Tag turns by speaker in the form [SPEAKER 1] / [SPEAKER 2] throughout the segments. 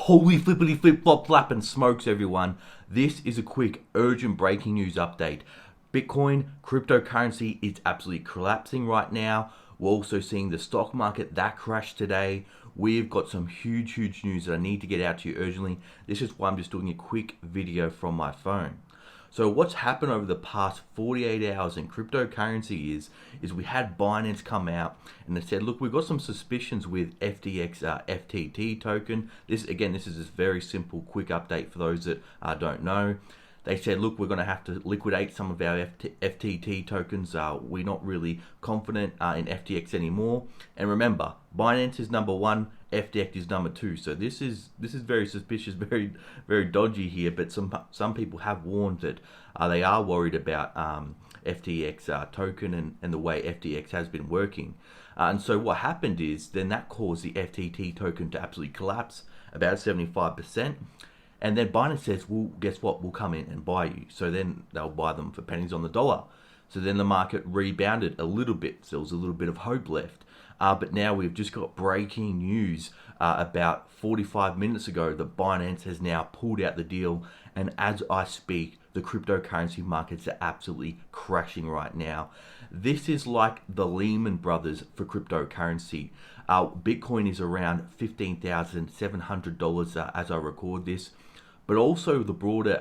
[SPEAKER 1] Holy flippity flip flop flap and smokes, everyone. This is a quick urgent breaking news update. Bitcoin, cryptocurrency, is absolutely collapsing right now. We're also seeing the stock market that crashed today. We've got some huge news that I need to get out to you urgently. This is why I'm just doing a quick video from my phone. So what's happened over the past 48 hours in cryptocurrency is we had Binance come out and they said, look, we've got some suspicions with FTX FTT token. This is a very simple, quick update for those that don't know. They said, look, we're going to have to liquidate some of our FTT tokens. We're not really confident in FTX anymore. And remember, Binance is number one, FTX is number two. So this is very suspicious, very dodgy here. But some people have warned that they are worried about FTX token and the way FTX has been working. And so what happened is then that caused the FTT token to absolutely collapse about 75%. And then Binance says, well, guess what? We'll come in and buy you. So then they'll buy them for pennies on the dollar. So then the market rebounded a little bit. So there was a little bit of hope left. But now we've just got breaking news about 45 minutes ago that Binance has now pulled out the deal. And as I speak, the cryptocurrency markets are absolutely crashing right now. This is like the Lehman Brothers for cryptocurrency. Bitcoin is around $15,700 as I record this. But also the broader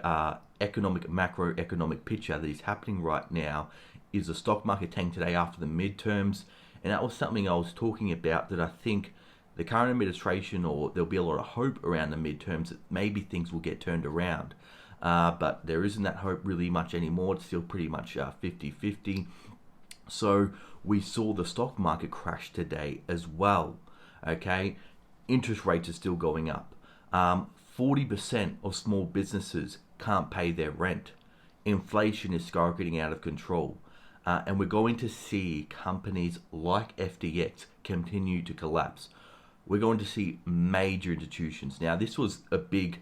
[SPEAKER 1] macroeconomic picture that is happening right now is the stock market tanked today after the midterms. And that was something I was talking about, that I think the current administration, or there'll be a lot of hope around the midterms that maybe things will get turned around. But there isn't that hope really much anymore. It's still pretty much 50-50. So we saw the stock market crash today as well. Okay, interest rates are still going up. 40% of small businesses can't pay their rent. Inflation is skyrocketing out of control. And we're going to see companies like FTX continue to collapse. We're going to see major institutions. Now, this was a big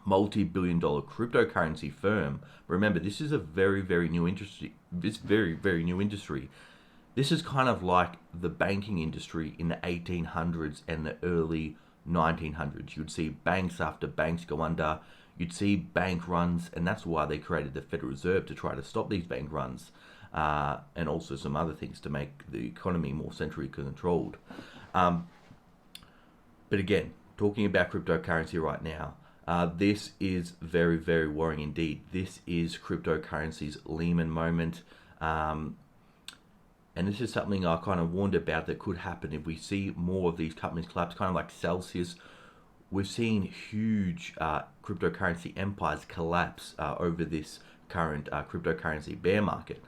[SPEAKER 1] multi-billion-dollar cryptocurrency firm. Remember, this is a very new industry. This very new industry. This is kind of like the banking industry in the 1800s and the early 1900s. You'd see banks after banks go under. You'd see bank runs, and that's why they created the Federal Reserve, to try to stop these bank runs, and also some other things to make the economy more centrally controlled. But again, talking about cryptocurrency right now, this is very worrying indeed. This is cryptocurrency's Lehman moment. And this is something I kind of warned about that could happen if we see more of these companies collapse, kind of like Celsius. We've seen huge cryptocurrency empires collapse over this current cryptocurrency bear market.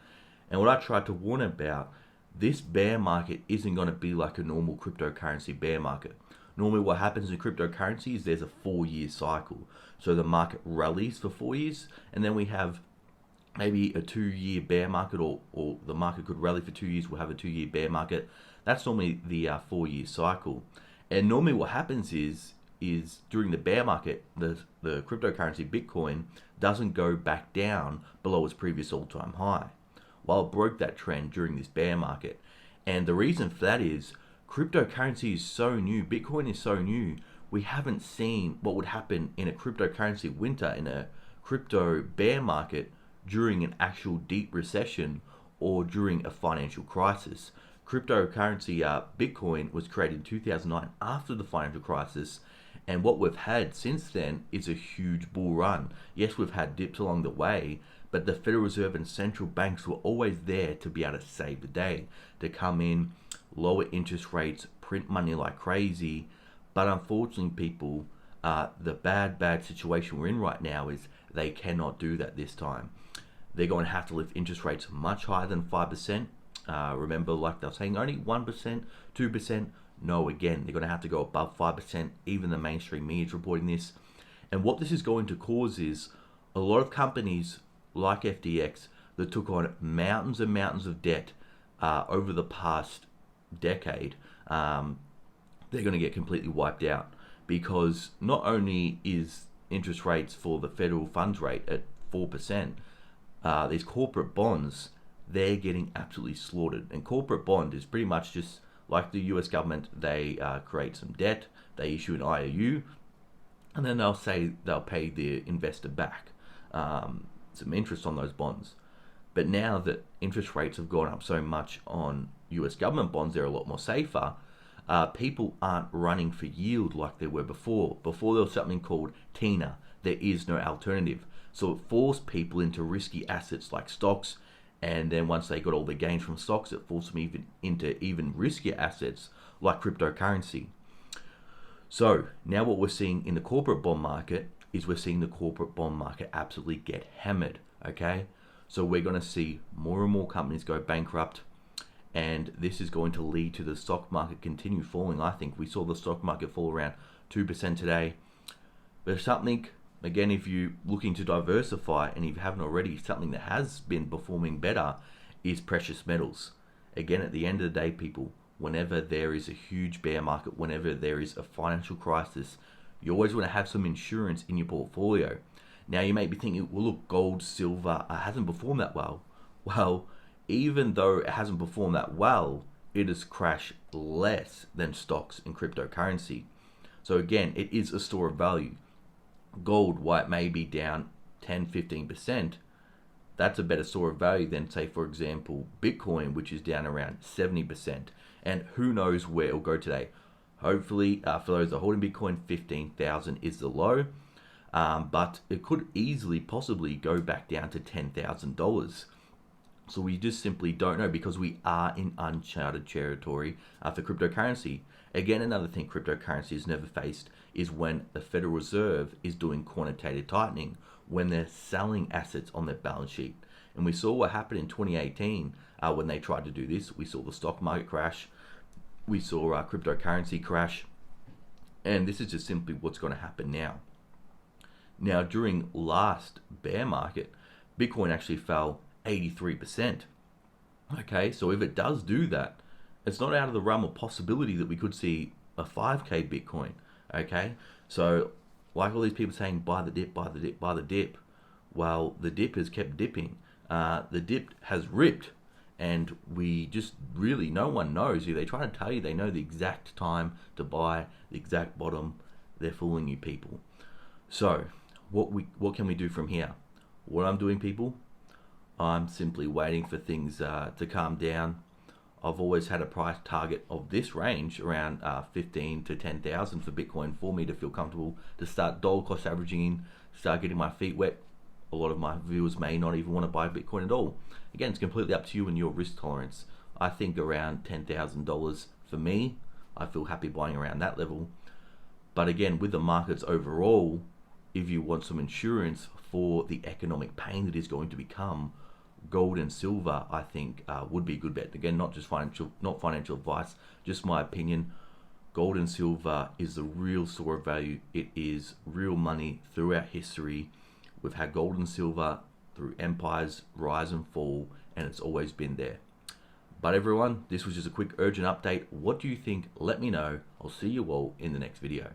[SPEAKER 1] And what I tried to warn about, this bear market isn't going to be like a normal cryptocurrency bear market. Normally what happens in cryptocurrency is there's a 4-year cycle. So the market rallies for 4 years, and then we have maybe a 2-year bear market, or the market could rally for 2 years, we'll have a 2-year bear market. That's normally the 4-year cycle. And normally what happens is during the bear market, the cryptocurrency Bitcoin doesn't go back down below its previous all-time high. While it broke that trend during this bear market. And the reason for that is cryptocurrency is so new, Bitcoin is so new, we haven't seen what would happen in a cryptocurrency winter, in a crypto bear market, during an actual deep recession or during a financial crisis. Cryptocurrency Bitcoin was created in 2009 after the financial crisis, and what we've had since then is a huge bull run. Yes, we've had dips along the way, but the Federal Reserve and central banks were always there to be able to save the day, to come in, lower interest rates, print money like crazy. But unfortunately, people, the bad situation we're in right now is they cannot do that this time. They're going to have to lift interest rates much higher than 5%. Remember, like they were saying, only 1%, 2%. No, again, they're going to have to go above 5%. Even the mainstream media is reporting this. And what this is going to cause is a lot of companies like FTX that took on mountains and mountains of debt over the past decade, they're going to get completely wiped out, because not only is interest rates for the federal funds rate at 4%, these corporate bonds, they're getting absolutely slaughtered. And corporate bond is pretty much just like the US government. They create some debt, they issue an IOU, and then they'll say they'll pay the investor back some interest on those bonds. But now that interest rates have gone up so much on US government bonds, they're a lot more safer. People aren't running for yield like they were before. Before there was something called TINA. There is no alternative. So it forced people into risky assets like stocks, and then once they got all the gains from stocks, it forced them into even riskier assets like cryptocurrency. So now what we're seeing in the corporate bond market is we're seeing the corporate bond market absolutely get hammered, okay? So we're going to see more and more companies go bankrupt, and this is going to lead to the stock market continue falling. I think we saw the stock market fall around 2% today. But something, again, if you're looking to diversify, and if you haven't already, something that has been performing better is precious metals. Again, at the end of the day, people, whenever there is a huge bear market, whenever there is a financial crisis, you always want to have some insurance in your portfolio. Now, you may be thinking, well, look, gold, silver hasn't performed that well. Well, even though it hasn't performed that well, it has crashed less than stocks and cryptocurrency. So again, it is a store of value. Gold, while it may be down 10-15%, that's a better store of value than, say, for example, Bitcoin, which is down around 70%. And who knows where it'll go today. Hopefully, for those that are holding Bitcoin, 15,000 is the low. But it could easily, possibly go back down to $10,000. So we just simply don't know, because we are in uncharted territory for cryptocurrency. Again, another thing cryptocurrency has never faced is when the Federal Reserve is doing quantitative tightening, when they're selling assets on their balance sheet. And we saw what happened in 2018 when they tried to do this. We saw the stock market crash. We saw cryptocurrency crash. And this is just simply what's going to happen now. Now, during last bear market, Bitcoin actually fell 83%. Okay, so if it does do that, it's not out of the realm of possibility that we could see a 5K Bitcoin. Okay, so like all these people saying, buy the dip, buy the dip, buy the dip. Well, the dip has kept dipping. The dip has ripped, and we just really, no one knows. If they try to tell you they know the exact time to buy, the exact bottom, they're fooling you, people. So what can we do from here? What I'm doing, people, I'm simply waiting for things to calm down. I've always had a price target of this range around 15 to 10,000 for Bitcoin for me to feel comfortable to start dollar cost averaging in, start getting my feet wet. A lot of my viewers may not even want to buy Bitcoin at all. Again, it's completely up to you and your risk tolerance. I think around $10,000 for me, I feel happy buying around that level. But again, with the markets overall, if you want some insurance for the economic pain that is going to become, gold and silver, I think, would be a good bet. Again, not financial advice, just my opinion. Gold and silver is the real store of value. It is real money throughout history. We've had gold and silver through empires rise and fall, and it's always been there. But everyone, this was just a quick urgent update. What do you think? Let me know. I'll see you all in the next video.